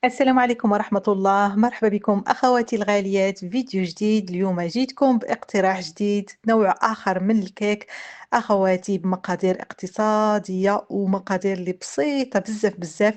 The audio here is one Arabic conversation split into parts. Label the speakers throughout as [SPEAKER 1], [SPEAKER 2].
[SPEAKER 1] السلام عليكم ورحمة الله، مرحبا بكم أخواتي الغاليات في فيديو جديد. اليوم جيتكم باقتراح جديد، نوع آخر من الكيك أخواتي بمقادير اقتصادية ومقادير اللي بسيطة بزاف بزاف.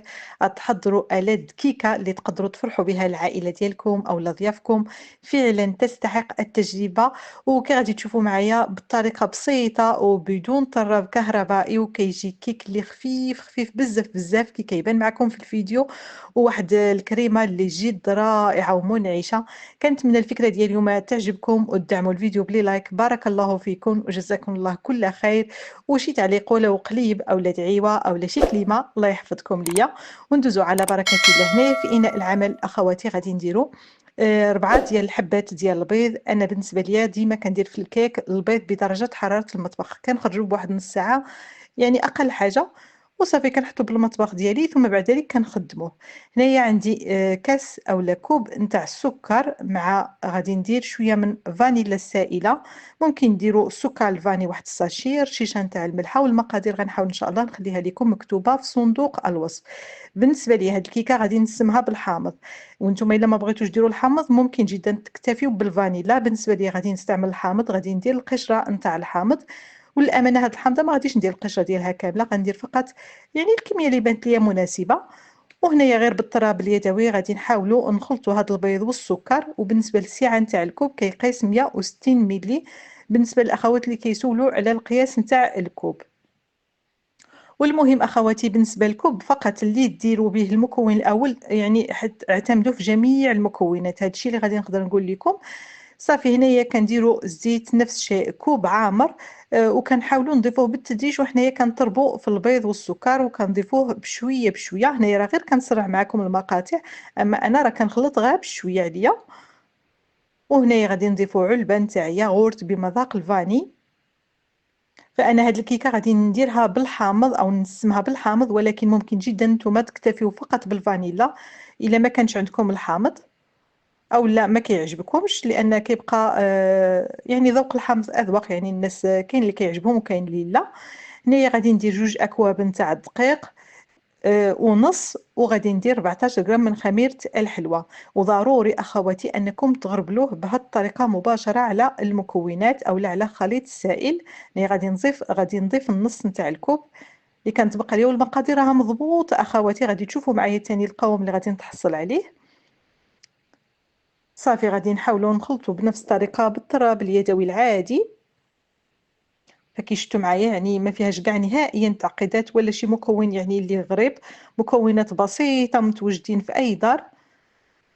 [SPEAKER 1] تحضروا ألذ كيكة اللي تقدروا تفرحوا بها العائلة ديالكم أو لضيافكم. فعلا تستحق التجربة، وكي غادي تشوفوا معايا بطريقة بسيطة وبدون طراب كهربائي، وكيجي كيك اللي خفيف خفيف بزاف بزاف كي كيبان معكم في الفيديو، وواحد الكريمة اللي جد رائعة ومنعشة. كنتمنى الفكرة ديال اليوم تعجبكم وتدعموا الفيديو بلي لايك. بارك الله فيكم وجزاكم الله كل خير، وشي تعليق ولا قليب او دعيوة او شي كلمة الله يحفظكم ليا. وندوزو على بركة الله. هنايا في إناء العمل أخواتي غادي نديرو 4 ديال الحبات ديال البيض. انا بالنسبه ليا ديما كندير في الكيك البيض بدرجه حراره المطبخ، كنخرجوا بواحد نص ساعه يعني اقل حاجه، وصافي كنحطو بالمطبخ ديالي ثم بعد ذلك كنخدموه. هنايا عندي كاس اولا كوب نتاع السكر، مع غادي ندير شويه من فانيلا سائله. ممكن نديروا السكر الفاني واحد الساشير، شيشه نتاع الملحه. والمقادير غنحاول ان شاء الله نخليها لكم مكتوبه في صندوق الوصف. بالنسبه لي هاد الكيكه غادي نقسمها بالحامض، وانتم الا ما بغيتوش ديروا الحامض ممكن جدا تكتفيوا بالفانيلا. بالنسبه لي غادي نستعمل الحامض، غادي ندير القشره نتاع الحامض. والامانه هاد الحامضه ما غاديش ندير القشره ديالها كامله، غندير فقط يعني الكميه اللي بانت ليا مناسبه. وهنايا غير بالطراب اليدوي غادي نحاولوا نخلطوا هذا البيض والسكر. وبالنسبه للسعه نتاع الكوب كيقيس 160 ملي، بالنسبه للاخوات اللي كيسولوا على القياس نتاع الكوب. والمهم اخواتي بالنسبه للكوب فقط اللي ديروا به المكون الاول، يعني اعتمدوا في جميع المكونات. هذا الشيء اللي غادي نقدر نقول لكم. صافي هنايا كنديروا الزيت نفس الشيء كوب عامر. وكنحاولوا نضيفوه بالتدريج، وحنايا كنضربوا في البيض والسكر وكنضيفوه بشويه بشويه. هنايا راه غير كنسرع معكم المقاطع، اما انا راه كنخلط غير بشويه عليا. وهنايا غادي نضيفوا علبه نتاع ياغورت بمذاق الفاني. فانا هاد الكيكه غادي نديرها بالحامض او نسمها بالحامض، ولكن ممكن جدا نتوما تكتفيو فقط بالفانيلا الا ما كانش عندكم الحامض، او لا ما كيعجبكمش، لان كيبقى يعني ذوق الحامض اذوق. يعني الناس كاين اللي كيعجبهم وكاين اللي لا. هنايا غادي ندير 2 اكواب نتاع الدقيق ونص، وغادي ندير 14 غرام من خميرة الحلوى. وضروري أخواتي أنكم تغربلوه بهذه الطريقة مباشرة على المكونات أو على خليط السائل. يعني غادي نضيف النص نتاع الكوب اللي كنتبقى لي، والمقادير راها مضبوطة أخواتي. غادي تشوفوا معايا تاني القوام اللي غادي نتحصل عليه. صافي غادي نحاولوا نخلطوا بنفس الطريقة بالطراب اليدوي العادي. فكي شفتوا معايا يعني ما فيهاش كاع نهائيا تعقيدات ولا شي مكون يعني اللي غريب، مكونات بسيطة متواجدين في أي دار.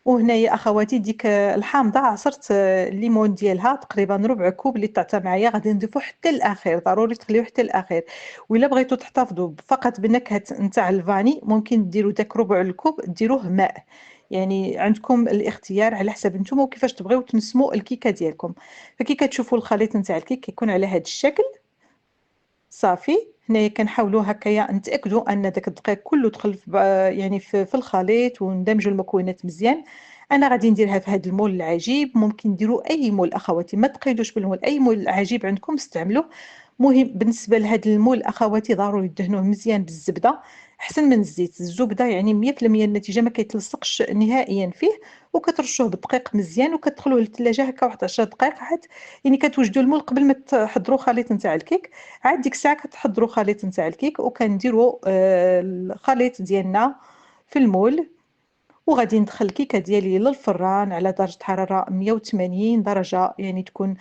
[SPEAKER 1] وهنايا اخواتي ديك الحامضه عصرت الليمون ديالها تقريبا ربع كوب اللي تعطى معايا، غادي نضيفو حتى الاخير، ضروري تخليوه حتى الاخير. وإلا بغيتو تحتفظوا فقط بنكهه نتاع الفاني ممكن ديروا داك ربع الكوب ديروه ماء. يعني عندكم الاختيار على حسب نتوما وكيفاش تبغيو تنسموا الكيكه ديالكم. فكي كتشوفوا الخليط نتاع الكيك كيكون على هذا الشكل. صافي هنايا كنحاولوا هكايا نتاكدوا ان داك الدقيق كله دخل يعني في الخليط، وندمجوا المكونات مزيان. انا غادي نديرها في هذا المول العجيب، ممكن ديروا اي مول اخواتي، ما تقيدوش بالمول، اي مول عجيب عندكم استعملوه. مهم بالنسبه لهذا المول اخواتي ضروري تدهنوه مزيان بالزبده احسن من الزيت. الزبده يعني 100% النتيجه ما كيتلصقش نهائيا فيه. وكترشوه بالدقيق مزيان وكتدخلوه للثلاجه هكا واحد 10 دقائق عاد. يعني كتوجدوا المول قبل ما تحضروا خليط نتاع الكيك. عاد ديك الساعه كتحضروا خليط نتاع الكيك، وكنديروا الخليط ديالنا في المول. وغادي ندخل الكيكه ديالي للفران على درجه حراره 180 درجه، يعني تكون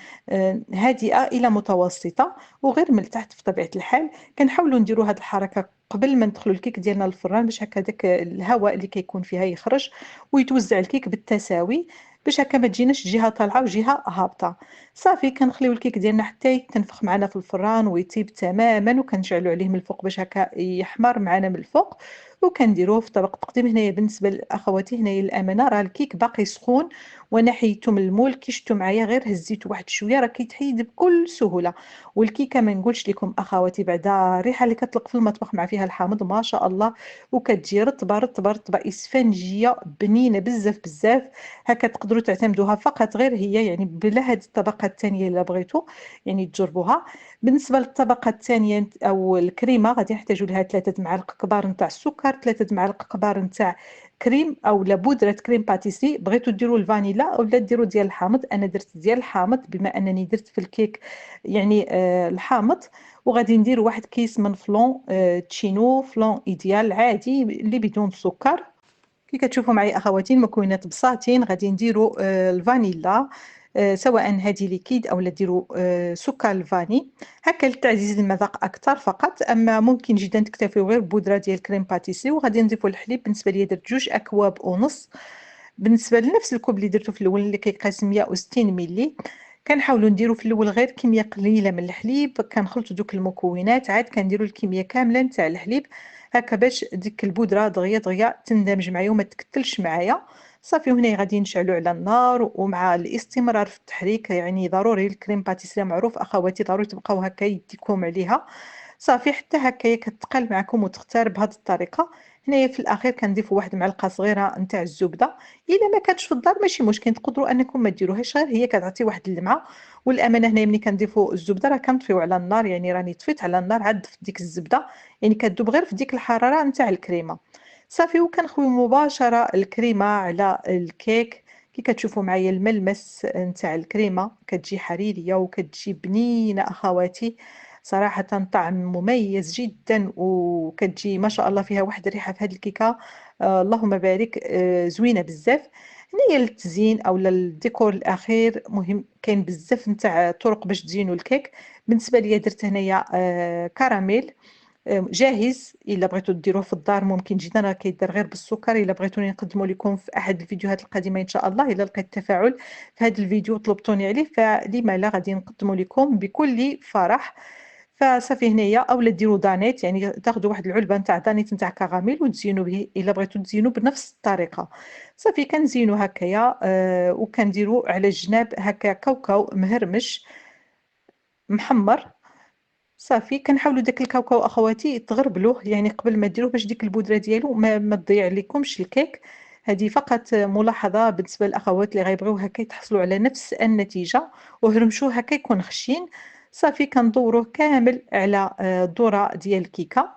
[SPEAKER 1] هادئه الى متوسطه وغير من التحت في طبيعه الحال. كنحاولوا نديروا هذه الحركه قبل ما ندخلوا الكيك ديالنا للفران، باش هكا داك الهواء اللي كيكون فيها يخرج ويتوزع الكيك بالتساوي، باش هكا ما تجيناش جهه طالعه وجهه هابطه. صافي كنخليو الكيك ديالنا حتى يتنفخ معنا في الفران ويطيب تماما، وكنشعلوا عليه من الفوق باش هكا يحمر معنا من الفوق. وكنديروه في طبق التقديم. هنايا بالنسبه لاخواتي هنايا الامانه راه الكيك باقي سخون، وانا حيدته من المول كي شفتوا معايا غير هزيته واحد شويه راه كيتحيد بكل سهوله. والكيكه ما نقولش لكم اخواتي بعدا الريحه اللي كتطلق في المطبخ مع فيها الحامض ما شاء الله، وكتجي رطبه رطبه رطبه اسفنجيه بنينه بزاف بزاف. هكا تقدروا تعتمدوها فقط غير هي، يعني بلا هذه الطبقه الثانيه الا بغيتوا يعني تجربوها. بالنسبه للطبقه الثانيه او الكريمه غادي نحتاجوا لها 3 معالق كبار نتاع السكر، 3 معالق كبار نتاع كريم اولا بودره كريم باتيسري، بغيتو ديروا الفانيلا اولا ديروا ديال الحامض. انا درت ديال الحامض بما انني درت في الكيك يعني الحامض. وغادي ندير واحد كيس من فلون تشينو، فلون ايديال عادي اللي بدون سكر. كي كتشوفوا معي اخواتي المكونات بساطين. غادي نديروا الفانيلا، سواء هذه ليكيد او ديروا سكر الفاني هكا لتعزيز المذاق اكثر فقط. اما ممكن جدا تكتفيو غير بودره ديال كريم باتيسي. وغادي نضيفوا الحليب. بالنسبه لي درت 2 اكواب ونص. بالنسبه لنفس الكوب اللي درته في الاول اللي كيقاس 160 ملي، كنحاولوا نديروا في الاول غير كميه قليله من الحليب. كنخلطوا دوك المكونات، عاد كنديروا الكميه كامله نتاع الحليب هكا باش ديك البودره دغيا دغيا تندمج معايا وما تكتلش معايا. صافي هنا غادي نشعلوا على النار ومع الاستمرار في التحريك. يعني ضروري الكريم باتيسري معروف اخواتي ضروري تبقاو هكا يديكم عليها. صافي حتى هكايا كتقل معكم وتختار بهذه الطريقه. هنايا في الاخير كنضيفوا واحد المعلقه صغيره نتاع الزبده. الا ما كانتش في الدار ماشي مشكل، تقدروا انكم ما ديروهاش، غير هي كتعطي واحد اللمعه. والامانه هنايا ملي كنضيفوا الزبده راه كنطفيو على النار، يعني راني طفيت على النار عاد ضفت ديك الزبده، يعني كتذوب غير في ديك الحراره نتاع الكريمه. صافي وكنخويو مباشره الكريمه على الكيك. كي كتشوفوا معايا الملمس نتاع الكريمه كتجي حريريه وكتجي بنينه اخواتي. صراحه طعم مميز جدا وكتجي ما شاء الله فيها واحد الريحه في هذه الكيكه. اللهم بارك، زوينه بزاف. هنايا للتزيين او للديكور الاخير مهم كاين بزاف نتاع طرق باش تزينوا الكيك. بالنسبه لي درت هنايا كراميل جاهز. الا بغيتو ديروه في الدار ممكن جدا، راه كيدار غير بالسكر. الا بغيتوني نقدمه لكم في احد الفيديوهات القادمه ان شاء الله، الا لقيت تفاعل في هذا الفيديو طلبتوني عليه فلما لا غادي نقدمه لكم بكل فرح. فصافي هنايا اولا ديروا دانيت، يعني تاخذوا واحد العلبه نتاع دانيت نتاع كراميل وتزينوا به. الا بغيتو تزينوا بنفس الطريقه صافي كنزينوا هكايا. وكنديروا على الجناب هكا كاوكاو مهرمش محمر. صافي كنحاولوا داك الكاوكاو اخواتي تغربلوه يعني قبل ما ديروه باش ديك البودره ديالو ما تضيع لكمش الكيك. هذه فقط ملاحظه بالنسبه للاخوات اللي غيبغيو هكا يتحصلوا على نفس النتيجه. وهرمشوه هكا يكون خشين. صافي كندوروه كامل على الذره ديال الكيكه.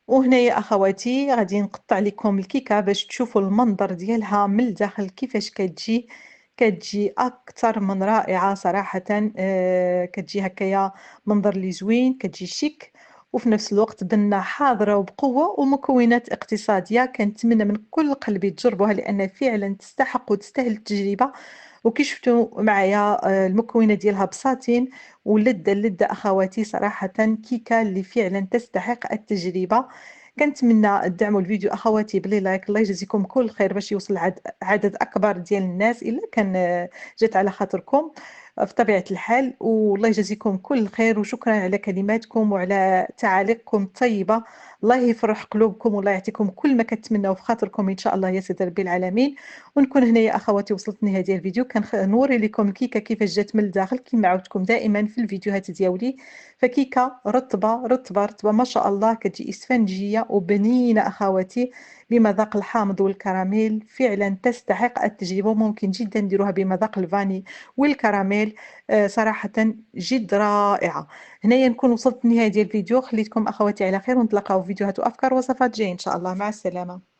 [SPEAKER 1] وهنايا اخواتي غادي نقطع لكم الكيكه باش تشوفوا المنظر ديالها من الداخل كيفاش كتجي. كتجي اكثر من رائعه صراحه. كتجي هكايا منظر لي زوين، كتجي شيك وفي نفس الوقت بنه حاضره وبقوه ومكونات اقتصاديه. كنتمنى من كل قلبي تجربوها لان فعلا تستحق وتستاهل التجربه. وكي شفتوا معايا المكونات ديالها بساطين ولذة اللذة أخواتي. صراحة كيكة اللي فعلا تستحق التجربة. كنتمنى تدعموا الفيديو أخواتي بلي لايك. الله يجزيكم كل خير باش يوصل عدد أكبر ديال الناس إلا كان جات على خاطركم في طبيعة الحال. والله يجزيكم كل خير وشكرا على كلماتكم وعلى تعاليقكم الطيبة. الله يفرح قلوبكم والله يعطيكم كل ما كتمنوا في خاطركم إن شاء الله يا سيدي ربي العالمين. ونكون هنايا اخواتي وصلت نهايه الفيديو. كنوري لكم الكيكه كيفاش جات من الداخل كما عودتكم دائما في الفيديوهات ديالي. فكيكه رطبه رطبه رطبه ما شاء الله كتجي اسفنجيه وبنينه اخواتي بمذاق الحامض والكراميل. فعلا تستحق التجربه. ممكن جدا نديروها بمذاق الفاني والكراميل. صراحه جد رائعه. هنايا نكون وصلت لنهايه ديال الفيديو. خليتكم اخواتي على خير ونتلاقاو في فيديوهات وافكار وصفات جايه ان شاء الله. مع السلامه.